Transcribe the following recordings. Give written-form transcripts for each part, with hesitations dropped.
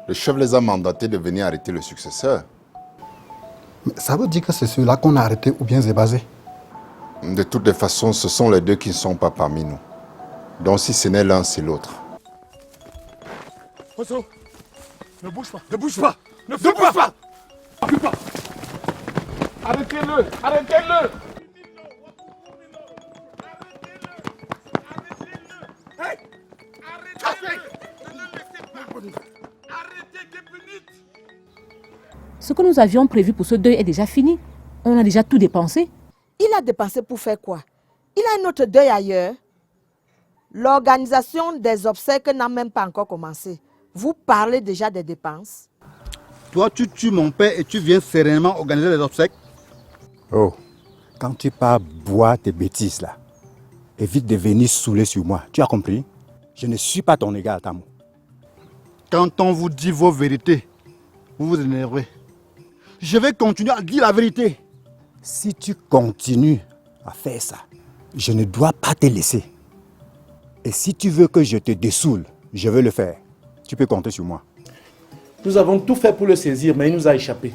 Le chef les a mandatés de venir arrêter le successeur. Mais ça veut dire que c'est ceux-là qu'on a arrêté ou bien Zébazé? De toutes les façons, ce sont les deux qui ne sont pas parmi nous. Donc si ce n'est l'un, c'est l'autre. Osso, ne bouge pas, ne bouge pas, ne bouge pas. Recule pas. Arrêtez-le, arrêtez-le. Ce que nous avions prévu pour ce deuil est déjà fini. On a déjà tout dépensé. Il a dépensé pour faire quoi? Il a un autre deuil ailleurs. L'organisation des obsèques n'a même pas encore commencé. Vous parlez déjà des dépenses? Toi, tu tues mon père et tu viens sereinement organiser les obsèques? Oh, quand tu pars boire tes bêtises là, évite de venir saouler sur moi. Tu as compris? Je ne suis pas ton égal, Tamou. Quand on vous dit vos vérités, vous vous énervez. Je vais continuer à dire la vérité. Si tu continues à faire ça, je ne dois pas te laisser. Et si tu veux que je te dessoule, je vais le faire. Tu peux compter sur moi. Nous avons tout fait pour le saisir, mais il nous a échappé.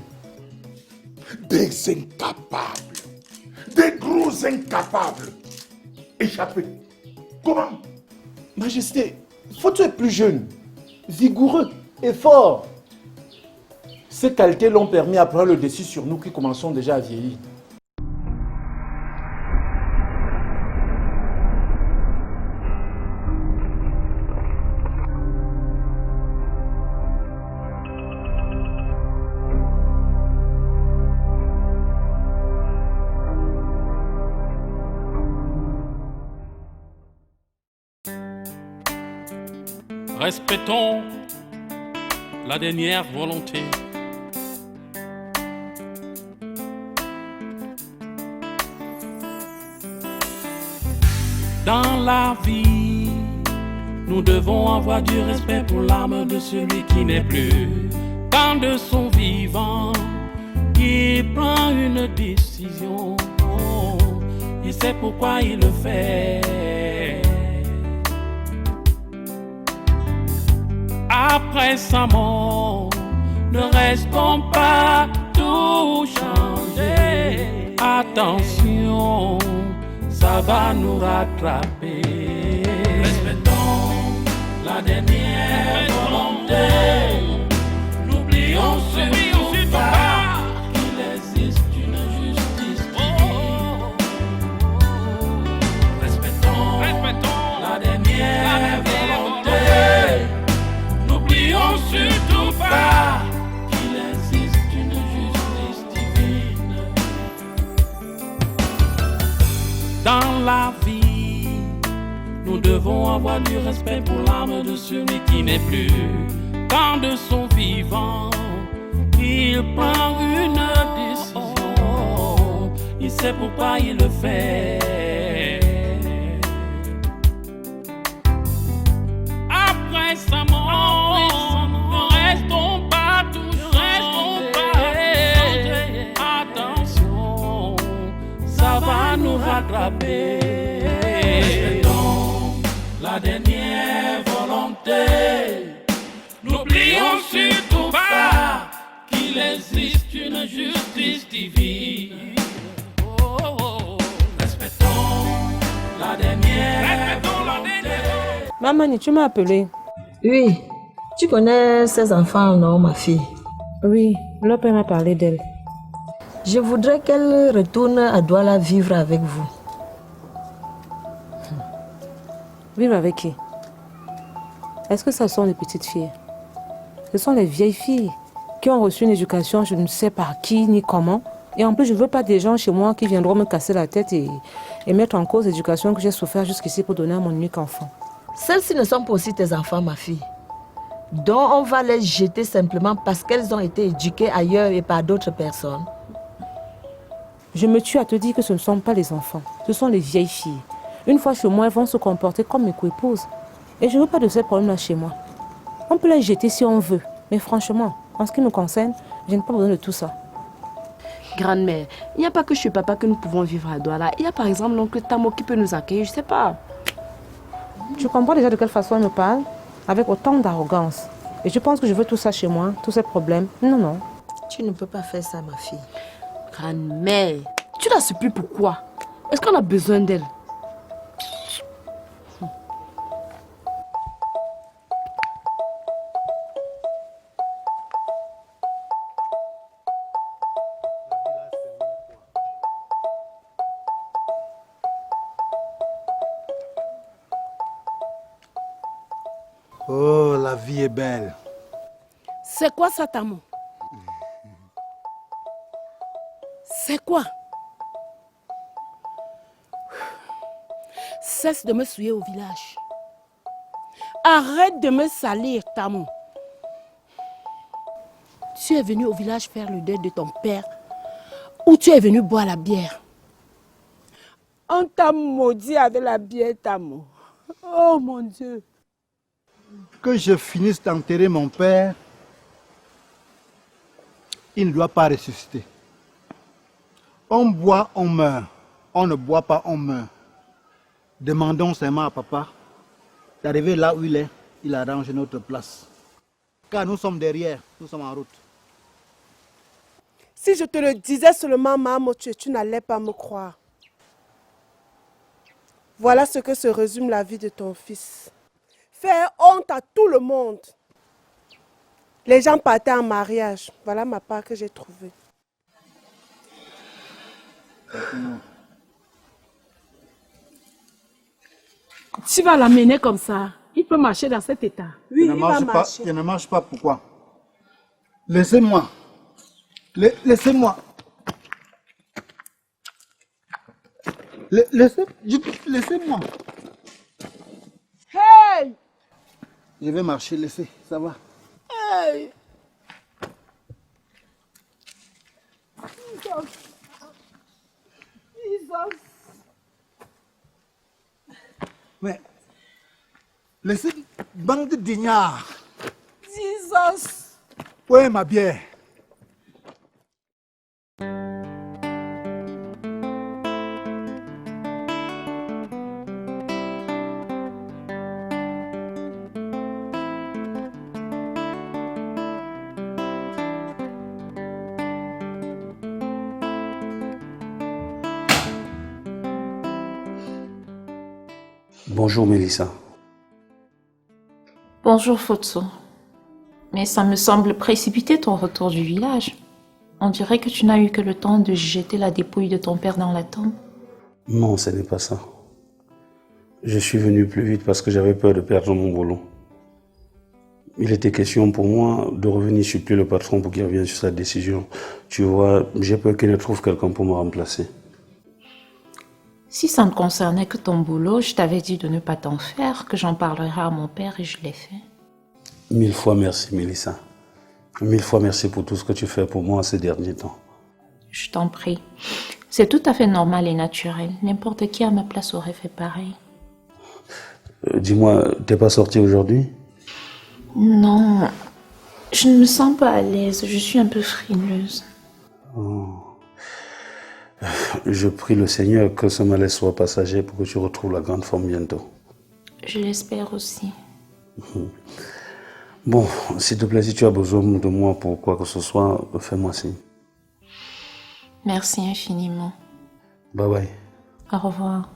Des incapables, des gros incapables. Échappés. Comment? Majesté, faut être plus jeune, vigoureux et fort. Ces qualités l'ont permis à prendre le dessus sur nous qui commençons déjà à vieillir. Respectons la dernière volonté. Dans la vie, nous devons avoir du respect pour l'âme de celui qui n'est plus. Quand de son vivant, il prend une décision, il sait pourquoi il le fait. Après sa mort, ne restons pas tout changer. Attention, ça va nous rattraper. Respectons la dernière volonté. N'oublions surtout pas qu'il existe une justice divine. Respectons la dernière volonté. N'oublions surtout pas qu'il existe une justice divine. Dans la vie, nous devons avoir du respect pour l'âme de celui qui n'est plus. Quand de son vivant, il prend une décision, il sait pourquoi il le fait. Après sa mort, ne restons pas tous changés. Attention, ça va nous rattraper. Respectons la dernière volonté. N'oublions surtout pas qu'il existe une justice divine. Respectons la dernière volonté. Maman, tu m'as appelé? Oui. Tu connais ces enfants, non, ma fille? Oui, le père m'a parlé d'elle. Je voudrais qu'elle retourne à Douala vivre avec vous. Vivre avec qui? Est-ce que ce sont les petites filles? Ce sont les vieilles filles qui ont reçu une éducation, je ne sais par qui ni comment. Et en plus, je ne veux pas des gens chez moi qui viendront me casser la tête et mettre en cause l'éducation que j'ai souffert jusqu'ici pour donner à mon unique enfant. Celles-ci ne sont pas aussi tes enfants, ma fille. Donc on va les jeter simplement parce qu'elles ont été éduquées ailleurs et par d'autres personnes. Je me tue à te dire que ce ne sont pas les enfants, ce sont les vieilles filles. Une fois chez moi, elles vont se comporter comme mes co-épouses. Et je ne veux pas de ces problèmes-là chez moi. On peut les jeter si on veut. Mais franchement, en ce qui me concerne, je n'ai pas besoin de tout ça. Grand-mère, il n'y a pas que chez papa que nous pouvons vivre à Douala. Il y a par exemple l'oncle Tamo qui peut nous accueillir, je ne sais pas. Tu comprends déjà de quelle façon elle me parle? Avec autant d'arrogance. Et tu penses que je veux tout ça chez moi, tous ces problèmes? Non, non. Tu ne peux pas faire ça, ma fille. Grand-mère, tu la supplies pourquoi? Est-ce qu'on a besoin d'elle? Oh, la vie est belle. C'est quoi ça, Tamo? C'est quoi? Cesse de me souiller au village. Arrête de me salir, Tamo. Tu es venu au village faire le deuil de ton père ou tu es venu boire la bière? On t'a maudit avec la bière, Tamo. Oh mon Dieu. Que je finisse d'enterrer mon père, il ne doit pas ressusciter. On boit, on meurt. On ne boit pas, on meurt. Demandons seulement à papa d'arriver là où il est. Il arrange notre place. Car nous sommes derrière, nous sommes en route. Si je te le disais seulement, maman, tu n'allais pas me croire. Voilà ce que se résume la vie de ton fils. Faire honte à tout le monde. Les gens partaient en mariage. Voilà ma part que j'ai trouvée. Tu vas l'amener comme ça. Il peut marcher dans cet état. Oui, Il ne marche pas, pourquoi? Laissez-moi. Laissez-moi. Laissez-moi. Hey! Je vais marcher, laissez, ça va. Hey! Jesus. Mais, laissez, bande d'ignards. Jesus. Où est ma bière? Bonjour Mélissa. Bonjour Fotso. Mais ça me semble précipité ton retour du village. On dirait que tu n'as eu que le temps de jeter la dépouille de ton père dans la tombe. Non, ce n'est pas ça. Je suis venu plus vite parce que j'avais peur de perdre mon boulot. Il était question pour moi de revenir supplier le patron pour qu'il revienne sur sa décision. Tu vois, j'ai peur qu'il ne trouve quelqu'un pour me remplacer. Si ça ne concernait que ton boulot, je t'avais dit de ne pas t'en faire, que j'en parlerai à mon père et je l'ai fait. 1000 fois merci, Mélissa. 1000 fois merci pour tout ce que tu fais pour moi ces derniers temps. Je t'en prie. C'est tout à fait normal et naturel. N'importe qui à ma place aurait fait pareil. Dis-moi, t'es pas sortie aujourd'hui? Non, je ne me sens pas à l'aise. Je suis un peu frileuse. Oh. Je prie le Seigneur que ce malaise soit passager pour que tu retrouves la grande forme bientôt. Je l'espère aussi. Bon, s'il te plaît, si tu as besoin de moi pour quoi que ce soit, fais-moi signe. Merci infiniment. Bye bye. Au revoir.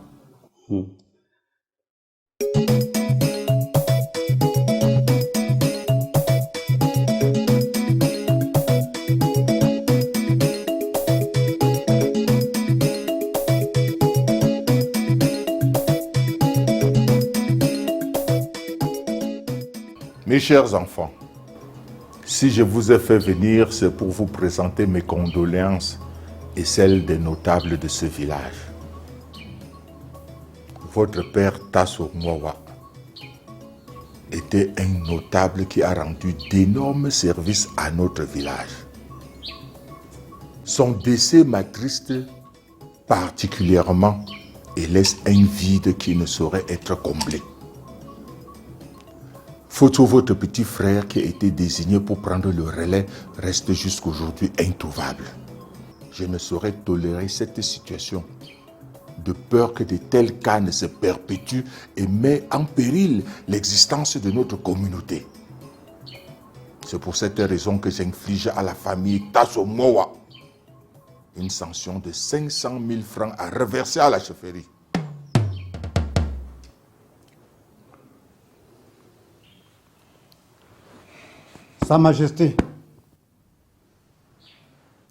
Mes chers enfants, si je vous ai fait venir, c'est pour vous présenter mes condoléances et celles des notables de ce village. Votre père Tasso Mwawa était un notable qui a rendu d'énormes services à notre village. Son décès m'attriste particulièrement et laisse un vide qui ne saurait être comblé. Photo, votre petit frère qui a été désigné pour prendre le relais reste jusqu'aujourd'hui introuvable. Je ne saurais tolérer cette situation, de peur que de tels cas ne se perpétuent et mettent en péril l'existence de notre communauté. C'est pour cette raison que j'inflige à la famille Tassomoa une sanction de 500 000 francs à reverser à la chefferie. Sa Majesté,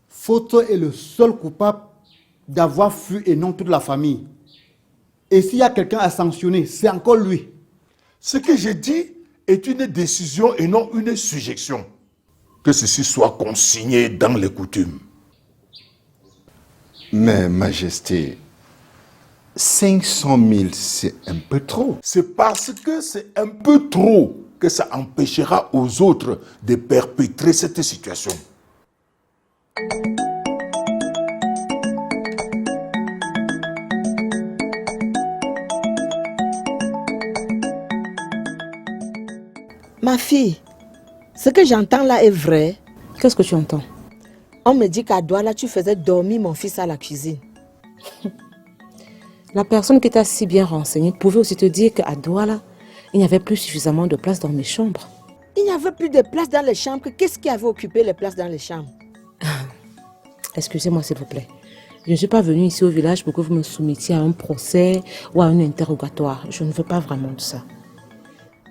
Foto est le seul coupable d'avoir fui et non toute la famille. Et s'il y a quelqu'un à sanctionner, c'est encore lui. Ce que j'ai dit est une décision et non une suggestion. Que ceci soit consigné dans les coutumes. Mais, Majesté, 500 000, c'est un peu trop. C'est parce que c'est un peu trop que ça empêchera aux autres de perpétrer cette situation. Ma fille, ce que j'entends là est vrai. Qu'est-ce que tu entends? On me dit qu'à Douala, tu faisais dormir mon fils à la cuisine. La personne qui t'a si bien renseignée pouvait aussi te dire qu'à Douala, il n'y avait plus suffisamment de place dans mes chambres. Il n'y avait plus de place dans les chambres. Qu'est-ce qui avait occupé les places dans les chambres? Excusez-moi s'il vous plaît. Je ne suis pas venue ici au village pour que vous me soumettiez à un procès ou à un interrogatoire. Je ne veux pas vraiment de ça.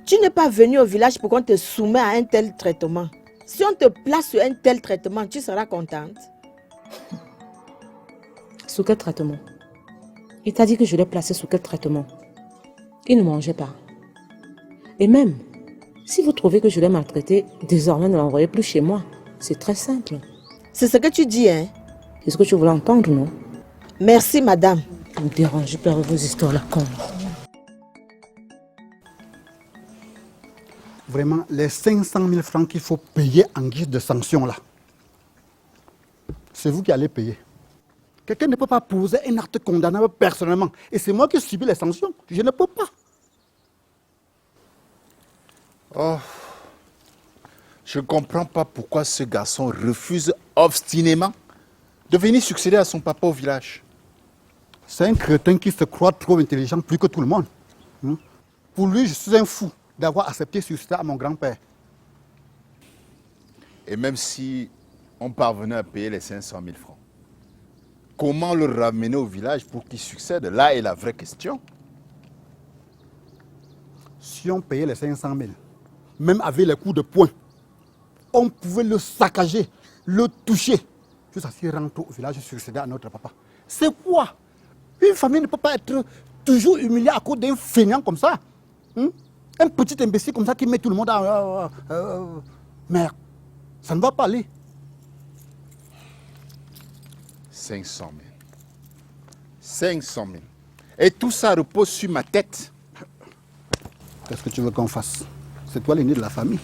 Tu n'es pas venu au village pour qu'on te soumette à un tel traitement. Si on te place sur un tel traitement, tu seras contente. Sous quel traitement? Il t'a dit que je l'ai placé sous quel traitement? Il ne mangeait pas. Et même, si vous trouvez que je l'ai maltraité, désormais ne l'envoyez plus chez moi. C'est très simple. C'est ce que tu dis, hein? C'est ce que tu voulais entendre, non? Merci, madame. Vous me dérangez pas avec vos histoires là, con. Vraiment, les 500 000 francs qu'il faut payer en guise de sanction là, c'est vous qui allez payer. Quelqu'un ne peut pas poser un acte condamnable personnellement. Et c'est moi qui subis les sanctions. Je ne peux pas. Oh, je ne comprends pas pourquoi ce garçon refuse obstinément de venir succéder à son papa au village. C'est un crétin qui se croit trop intelligent, plus que tout le monde. Pour lui, je suis un fou d'avoir accepté succéder à mon grand-père. Et même si on parvenait à payer les 500 000 francs, comment le ramener au village pour qu'il succède? Là est la vraie question. Si on payait les 500 000, même avec les coups de poing, on pouvait le saccager, le toucher, jusqu'à ce qu'il rentre au village et succéder à notre papa. C'est quoi? Une famille ne peut pas être toujours humiliée à cause d'un feignant comme ça. Un petit imbécile comme ça qui met tout le monde à... Merde, ça ne va pas aller. 500 000. 500 000. Et tout ça repose sur ma tête. Qu'est-ce que tu veux qu'on fasse? C'est toi l'aîné de la famille.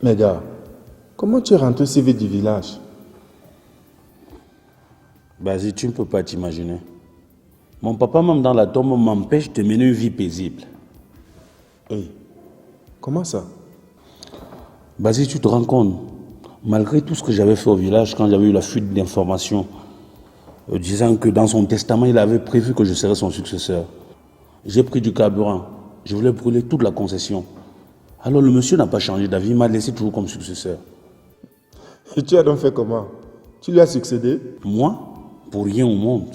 Mais gars, comment tu es rentré si vite du village? Vas-y, tu ne peux pas t'imaginer. Mon papa, même dans la tombe, m'empêche de mener une vie paisible. Hey, comment ça? Vas-y, tu te rends compte, malgré tout ce que j'avais fait au village, quand j'avais eu la fuite d'informations, disant que dans son testament, il avait prévu que je serais son successeur. J'ai pris du carburant. Je voulais brûler toute la concession. Alors le monsieur n'a pas changé d'avis, il m'a laissé toujours comme successeur. Et tu as donc fait comment? Tu lui as succédé? Moi? Pour rien au monde.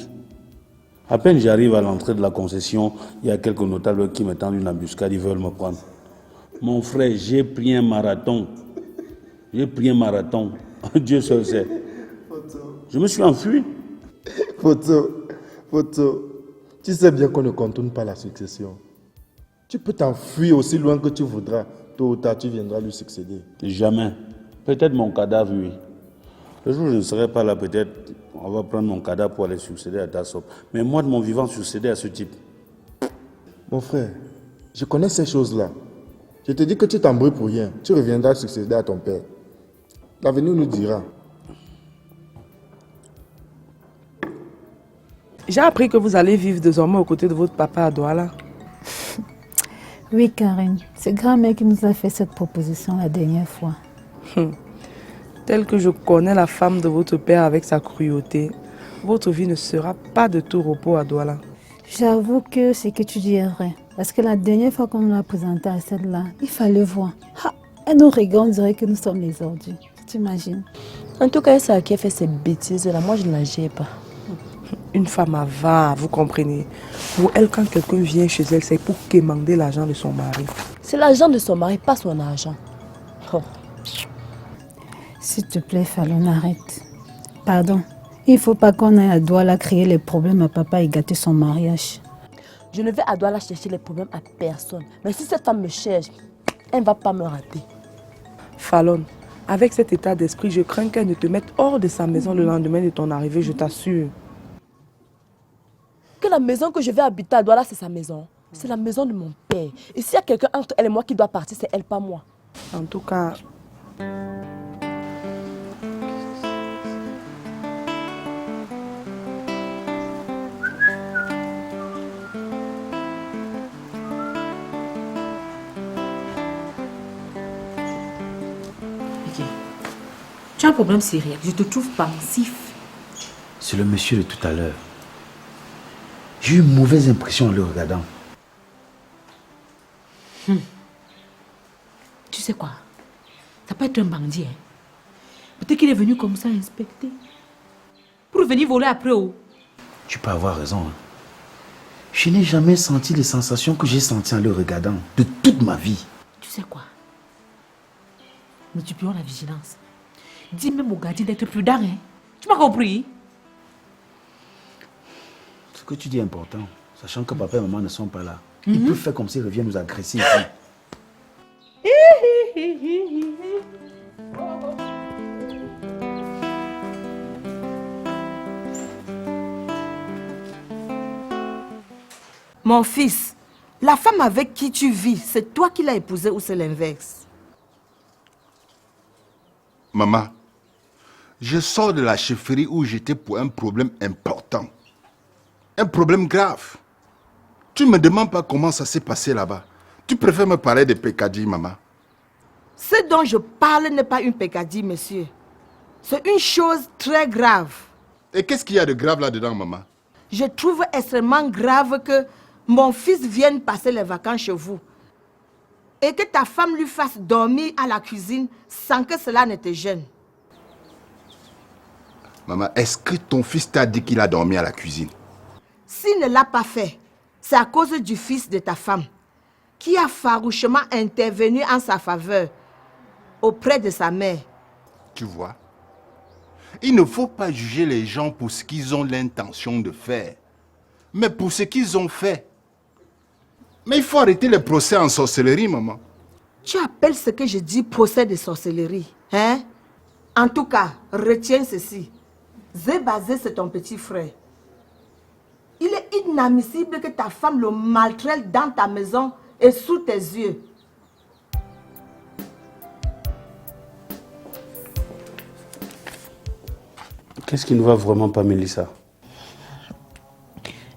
À peine j'arrive à l'entrée de la concession, il y a quelques notables qui me tendent une embuscade, ils veulent me prendre. Mon frère, j'ai pris un marathon. J'ai pris un marathon. Dieu seul sait. Je me suis enfui. Foto, tu sais bien qu'on ne contourne pas la succession. Tu peux t'enfuir aussi loin que tu voudras. Tôt ou tard, tu viendras lui succéder. Jamais. Peut-être mon cadavre, oui. Le jour où je ne serai pas là, peut-être, on va prendre mon cadavre pour aller succéder à Tassop. Mais moi, de mon vivant, succéder à ce type. Mon frère, je connais ces choses-là. Je te dis que tu t'embrouilles pour rien. Tu reviendras succéder à ton père. L'avenir nous dira. J'ai appris que vous allez vivre désormais aux côtés de votre papa à Douala. Oui, Karine. C'est grand-mère qui nous a fait cette proposition la dernière fois. Tel que je connais la femme de votre père avec sa cruauté, votre vie ne sera pas de tout repos à Douala. J'avoue que ce que tu dis est vrai. Parce que la dernière fois qu'on nous l'a présentée à celle-là, il fallait voir. Elle nous regarde, on dirait que nous sommes les ordures. Tu t'imagines? En tout cas, c'est elle qui a fait ces bêtises-là. Moi, je ne la gère pas. Une femme avare, vous comprenez. Pour elle, quand quelqu'un vient chez elle, c'est pour quémander l'argent de son mari. C'est l'argent de son mari, pas son argent. Oh. S'il te plaît, Fallon, arrête. Pardon. Il ne faut pas qu'on aille à Douala créer les problèmes à papa et gâter son mariage. Je ne vais à Douala chercher les problèmes à personne. Mais si cette femme me cherche, elle ne va pas me rater. Fallon, avec cet état d'esprit, je crains qu'elle ne te mette hors de sa maison le lendemain de ton arrivée, je t'assure. Que la maison que je vais habiter à Douala, c'est sa maison. C'est la maison de mon père. Et s'il y a quelqu'un entre elle et moi qui doit partir, c'est elle, pas moi. En tout cas... Tu as un problème sérieux. Je te trouve pensif. C'est le monsieur de tout à l'heure. J'ai eu une mauvaise impression en le regardant. Tu sais quoi? Ça peut être un bandit. Hein? Peut-être qu'il est venu comme ça inspecter. Pour venir voler après où? Tu peux avoir raison. Hein. Je n'ai jamais senti les sensations que j'ai senties en le regardant de toute ma vie. Tu sais quoi? Multiplions la vigilance. Dis même au gardien d'être prudent. Hein? Tu m'as compris? Ce que tu dis est important. Sachant que papa et maman ne sont pas là. Ils peuvent faire comme s'ils reviennent nous agresser ici. Mon fils, la femme avec qui tu vis, c'est toi qui l'as épousée ou c'est l'inverse? Maman, je sors de la chefferie où j'étais pour un problème important. Un problème grave. Tu ne me demandes pas comment ça s'est passé là-bas. Tu préfères me parler de peccadilles, maman. Ce dont je parle n'est pas une peccadille, monsieur. C'est une chose très grave. Et qu'est-ce qu'il y a de grave là-dedans, maman? Je trouve extrêmement grave que mon fils vienne passer les vacances chez vous et que ta femme lui fasse dormir à la cuisine sans que cela ne te gêne. Maman, est-ce que ton fils t'a dit qu'il a dormi à la cuisine? S'il ne l'a pas fait, c'est à cause du fils de ta femme qui a farouchement intervenu en sa faveur auprès de sa mère. Tu vois, il ne faut pas juger les gens pour ce qu'ils ont l'intention de faire, mais pour ce qu'ils ont fait. Mais il faut arrêter les procès en sorcellerie, maman. Tu appelles ce que je dis procès de sorcellerie, hein? En tout cas, retiens ceci. Zébazé, c'est ton petit frère. Il est inadmissible que ta femme le maltraite dans ta maison et sous tes yeux. Qu'est-ce qui ne va vraiment pas, Mélissa?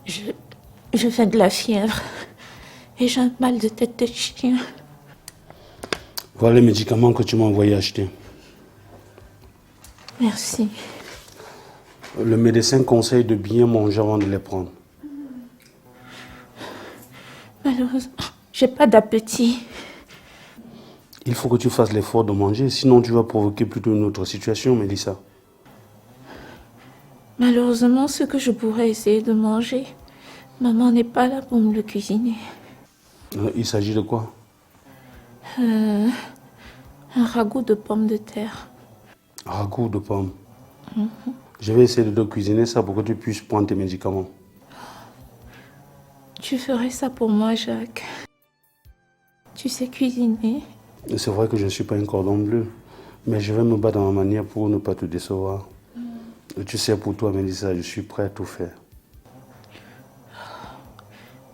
Je fais de la fièvre et j'ai un mal de tête de chien. Voilà les médicaments que tu m'as envoyé acheter. Merci. Le médecin conseille de bien manger avant de les prendre. Malheureusement, j'ai pas d'appétit. Il faut que tu fasses l'effort de manger, sinon tu vas provoquer plutôt une autre situation, Mélissa. Malheureusement, ce que je pourrais essayer de manger, maman n'est pas là pour me le cuisiner. Il s'agit de quoi? Un ragoût de pommes de terre. Ragoût de pommes. Je vais essayer de te cuisiner ça pour que tu puisses prendre tes médicaments. Tu ferais ça pour moi, Jacques? Tu sais cuisiner? C'est vrai que je ne suis pas un cordon bleu, mais je vais me battre dans ma manière pour ne pas te décevoir. Et tu sais, pour toi, Mélissa, je suis prêt à tout faire.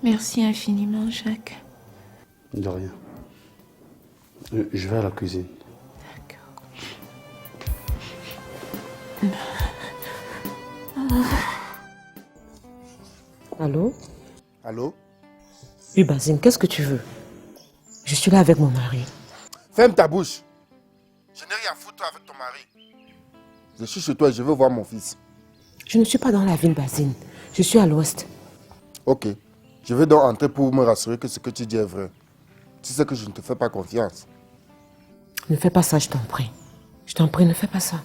Merci infiniment, Jacques. De rien. Je vais à la cuisine. Allô? Allô? Oui, Basine, qu'est-ce que tu veux? Je suis là avec mon mari. Ferme ta bouche. Je n'ai rien à foutre avec ton mari. Je suis chez toi et je veux voir mon fils. Je ne suis pas dans la ville, Basine. Je suis à l'ouest. Ok. Je vais donc entrer pour me rassurer que ce que tu dis est vrai. Tu sais que je ne te fais pas confiance. Ne fais pas ça, je t'en prie. Je t'en prie, ne fais pas ça.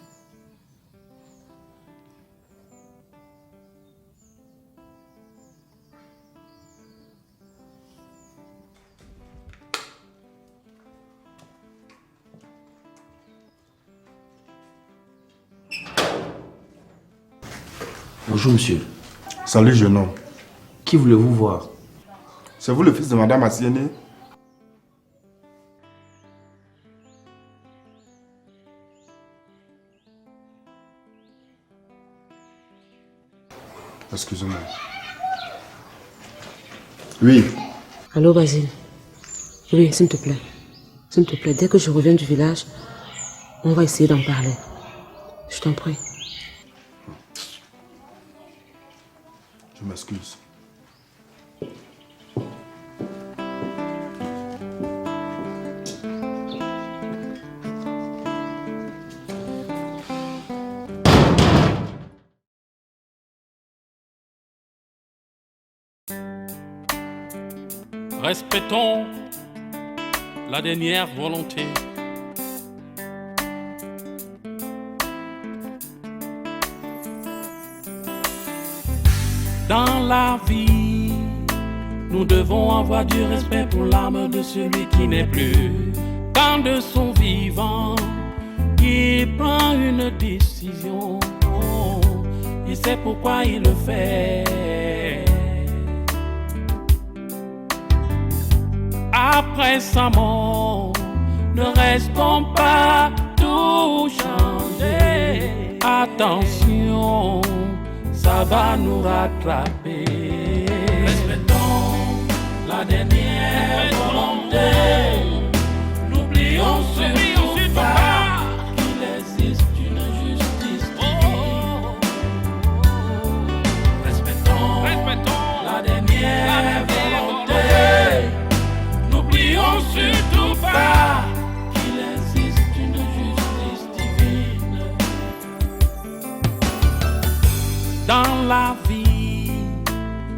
Bonjour, monsieur. Salut, jeune homme. Qui voulez-vous voir? C'est vous le fils de Madame Asiene? Excusez-moi. Oui. Allô, Basile? Oui, s'il te plaît. S'il te plaît, dès que je reviens du village, on va essayer d'en parler. Je t'en prie. Je m'excuse. Respectons la dernière volonté. Dans la vie, nous devons avoir du respect pour l'âme de celui qui n'est plus. Quand de son vivant, il prend une décision, il sait pourquoi il le fait. Après sa mort, ne restons pas tout changer. Attention, ça va nous rattraper. Respectons la dernière volonté. N'oublions surtout pas qu'il existe une justice divine. Respectons la dernière volonté. N'oublions surtout pas qu'il existe une justice divine. Dans la vie,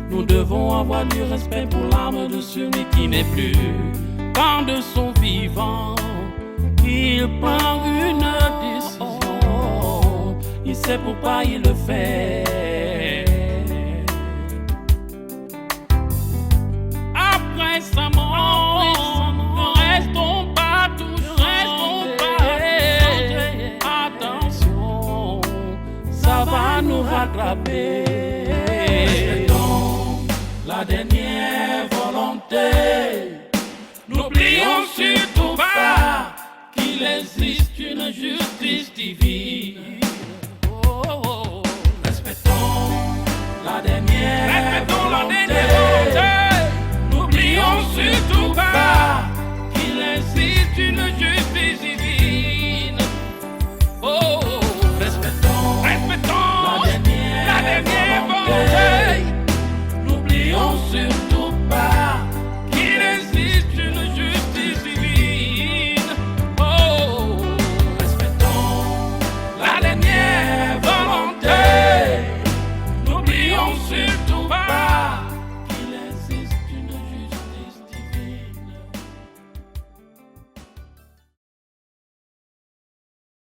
nous devons avoir du respect pour l'âme de celui qui n'est plus. Quand de son vivant, il prend une décision, il sait pourquoi il le fait. Après sa mort, ne restons pas tous changés. Attention, ça va nous rattraper. Respectons la dernière volonté. N'oublions surtout pas qu'il existe une justice divine.